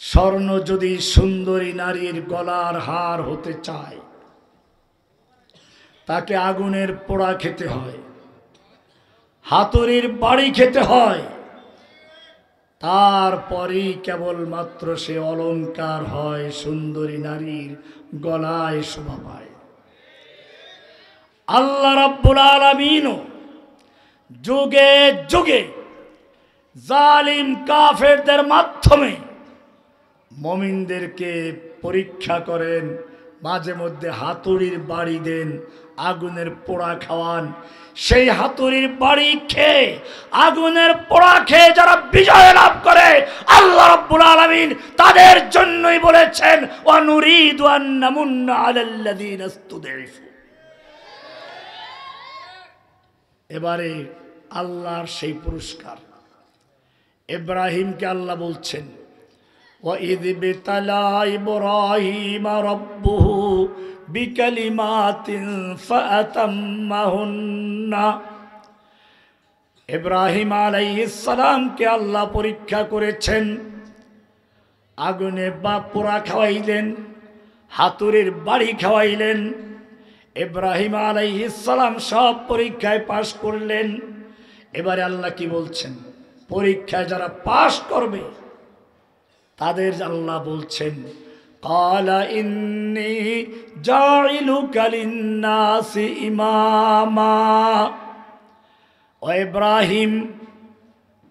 স্বর্ণ যদি সুন্দরী নারীর গলার হার হতে চায় তাকে আগুনের পোড়া খেতে হয়, হাতুড়ির বাড়ি খেতে হয়, তারপরেই কেবলমাত্র সে অলংকার হয়, সুন্দরী নারীর গলায় শোভা পায়। আল্লাহ রাব্বুল আলামিন যুগে যুগে জালিম কাফেরদের মাধ্যমে মুমিনদেরকে পরীক্ষা করেন, মাঝে মধ্যে হাতুড়ির বাড়ি দেন, আগুনের পোড়া খাওয়ান। সেই হাতুড়ির বাড়ি খেয়ে, আগুনের পোড়া খেয়ে যারা বিজয় লাভ করে, আল্লাহ রাব্বুল আলামিন তাদের জন্যই বলেছেন ওয়া নুরিদু আন নামুন্না আলাল্লাযীনা ইসতুদঈফু। এবারে আল্লাহর সেই পুরস্কার ইব্রাহিমকে আল্লাহ বলছেন وَإِذِ ابْتَلَى إِبْرَاهِيمَ رَبُّهُ بِكَلِمَاتٍ فَأَتَمَّهُنَّ। ইব্রাহিম আলাইহিস সালামকে আল্লাহ পরীক্ষা করেছেন, আগুনে বা পোড়া খাওয়াইলেন, হাতুড়ির বাড়ি খাওয়াইলেন। ইব্রাহিম আলাইহিস সালাম সব পরীক্ষায় পাশ করলেন। এবারে আল্লাহ কি বলছেন, পরীক্ষায় যারা পাশ করবে তাদের আল্লাহ বলছেন ক্বালা ইন্নী জাইলুকা লিন্নাসি ইমামা। ও ইব্রাহিম,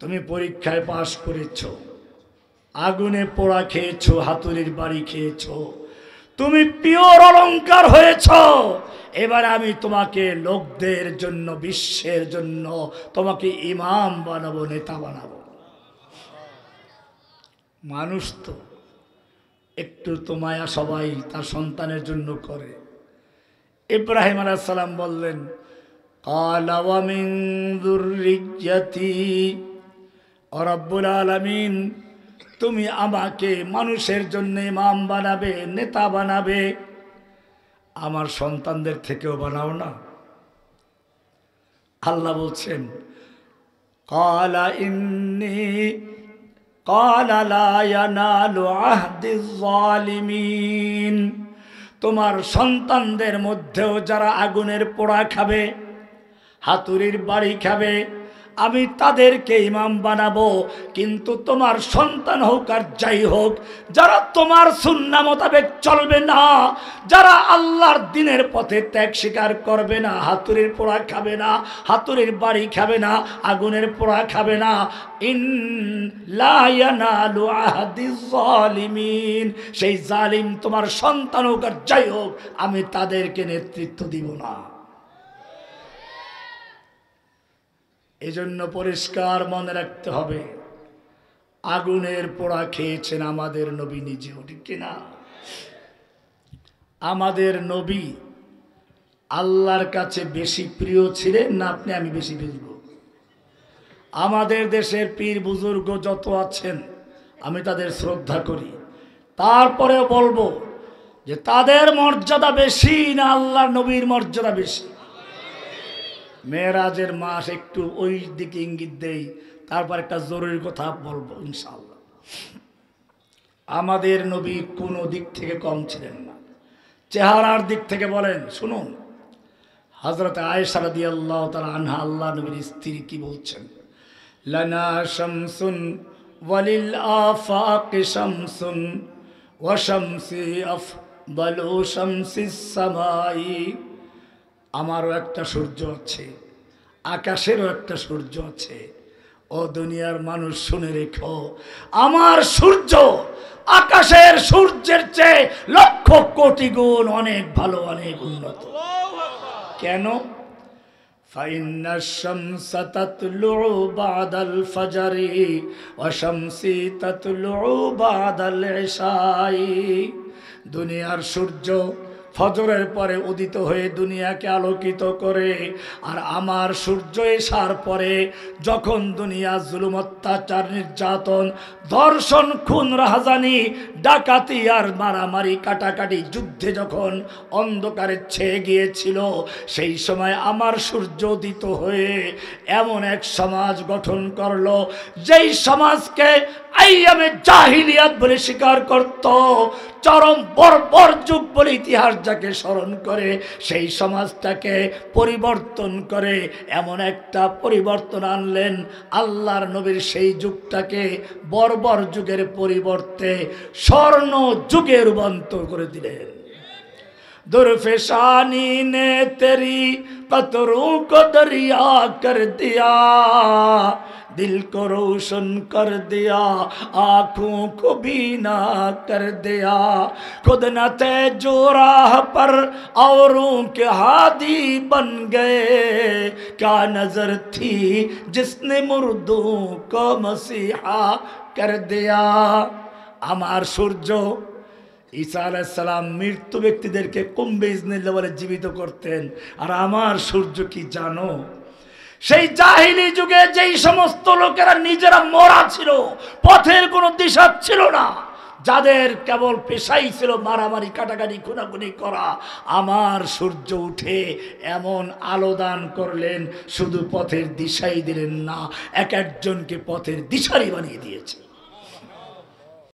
তুমি পরীক্ষায় পাশ করেছো, আগুনে পোড়া খেয়েছো, হাতুড়ির বাড়ি খেয়েছো, তুমি পিওর অলংকার হয়েছো। এবার আমি তোমাকে লোকদের জন্য, বিশ্বের জন্য তোমাকে ইমাম বানাবো, নেতা বানাবো। মানুষ তো একটু তো মায়া সবাই তার সন্তানের জন্য করে। ইব্রাহিম আলাইহিস সালাম বললেন ক্বালা ওয়া মিন যুররিয়্যাতি, ও রব্বুল আলামিন, তুমি আমাকে মানুষের জন্য ইমাম বানাবে, নেতা বানাবে, আমার সন্তানদের থেকেও বানাও না। আল্লাহ বলছেন ক্বালা ইন্নী ক্বালা লা ইয়ানালু আহদিয যালিমিন। তোমার সন্তানদের মধ্যেও যারা আগুনের পোড়া খাবে, হাতুড়ির বাড়ি খাবে, আমি তাদেরকে ইমাম বানাবো। কিন্তু তোমার সন্তান হোক আর যাই হোক, যারা তোমার সুন্নাহ মোতাবেক চলবে না, যারা আল্লাহর দ্বীনের পথে ত্যাগ স্বীকার করবে না, হাতুড়ির পোড়া খাবে না, হাতুড়ির বাড়ি খাবে না, আগুনের পোড়া খাবে না, ইন লা ইয়ানালু আহদিয যালিমিন, সেই জালিম তোমার সন্তান হোক আর যাই হোক, আমি তাদেরকে নেতৃত্ব দিব না। এজন্য পরিষ্কার মনে রাখতে হবে, আগুনের পোড়া খেয়েছেন আমাদের নবী নিজেও, ঠিক কিনা? আমাদের নবী আল্লাহর কাছে বেশি প্রিয় ছিলেন না আপনি আমি বেশি বুঝব? আমাদের দেশের পীর বুজুর্গ যত আছেন আমি তাদের শ্রদ্ধা করি, তারপরেও বলবো যে তাদের মর্যাদা বেশি না আল্লাহর নবীর মর্যাদা বেশি? মেরাজের মাস একটু ওই দিকে ইঙ্গিত দেই, তারপর একটা জরুরি কথা বলবো ইনশাআল্লাহ। আমাদের নবী কোনো দিক থেকে কম ছিলেন না। চেহারার দিক থেকে বলেন, শুনুন, হযরত আয়েশা রাদিয়াল্লাহু তাআলা আনহা, আল্লাহ নবীর স্ত্রী, কি বলছেন? লানা শামসুন ওয়ালিল আফাকি শামসুন ওয়া শামসি আফদালু শামসিস সামাই। আমারও একটা সূর্য আছে, আকাশেরও একটা সূর্য আছে। ও দুনিয়ার মানুষ শুনে রেখো, আমার সূর্য আকাশের সূর্যের চেয়ে লক্ষ কোটি গুণ অনেক ভালো, অনেক উন্নত। কেন? ফাইন্নাশ শামসা তাতলুউ বাদাল ফাজরি ওয়া শামসি তাতলুউ বাদাল ইশাই। দুনিয়ার সূর্য ফজরের পরে উদিত হয়ে দুনিয়াকে আলোকিত করে, আর আমার সূর্য এসার পরে যখন দুনিয়া জুলুম, অত্যাচার, নির্যাতন, ধর্ষণ, খুন, রাহাজানি, ডাকাতি আর মারামারি, কাটাকাটি, যুদ্ধে যখন অন্ধকারে ছেয়ে গিয়েছিল, সেই সময় আমার সূর্য উদিত হয়ে এমন এক সমাজ গঠন করলো, যেই সমাজকে আইয়ামে জাহিলিয়াত বলে স্বীকার করত, চরম বর্বর যুগ বলে ইতিহাস যাকে স্মরণ করে, সেই সমাজটাকে পরিবর্তন করে এমন একটা পরিবর্তন আনলেন আল্লাহর নবীর। সেই যুগটাকে বর্বর যুগের পরিবর্তে স্বর্ণ যুগে রূপান্তর করে দিলেন। दुर्फिशानी ने तेरी कतरों को दरिया कर दिया, दिल को रोशन कर दिया, आँखों को बीना कर दिया। खुद न थे जो राह पर औरों के हादी बन गए, क्या नजर थी जिसने मुर्दों को मसीहा कर दिया। আমার সূর্য ঈসা আলাইহিস সালাম মৃত্যু ব্যক্তিদেরকে কুম্বে ইজনিল্লাহ বলে জীবিত করতেন, আর আমার সূর্য কি জানো? সেই জাহিলি যুগে যেই সমস্ত লোকেরা নিজেরা মরা ছিল, পথের কোনো দিশা ছিল না, যাদের কেবল পেশাই ছিল মারামারি কাটাকাটি খুনাখুনি করা, আমার সূর্য উঠে এমন আলো দান করলেন, শুধু পথের দিশাই দিলেন না, এক একজনকে পথের দিশারি বানিয়ে দিয়েছে।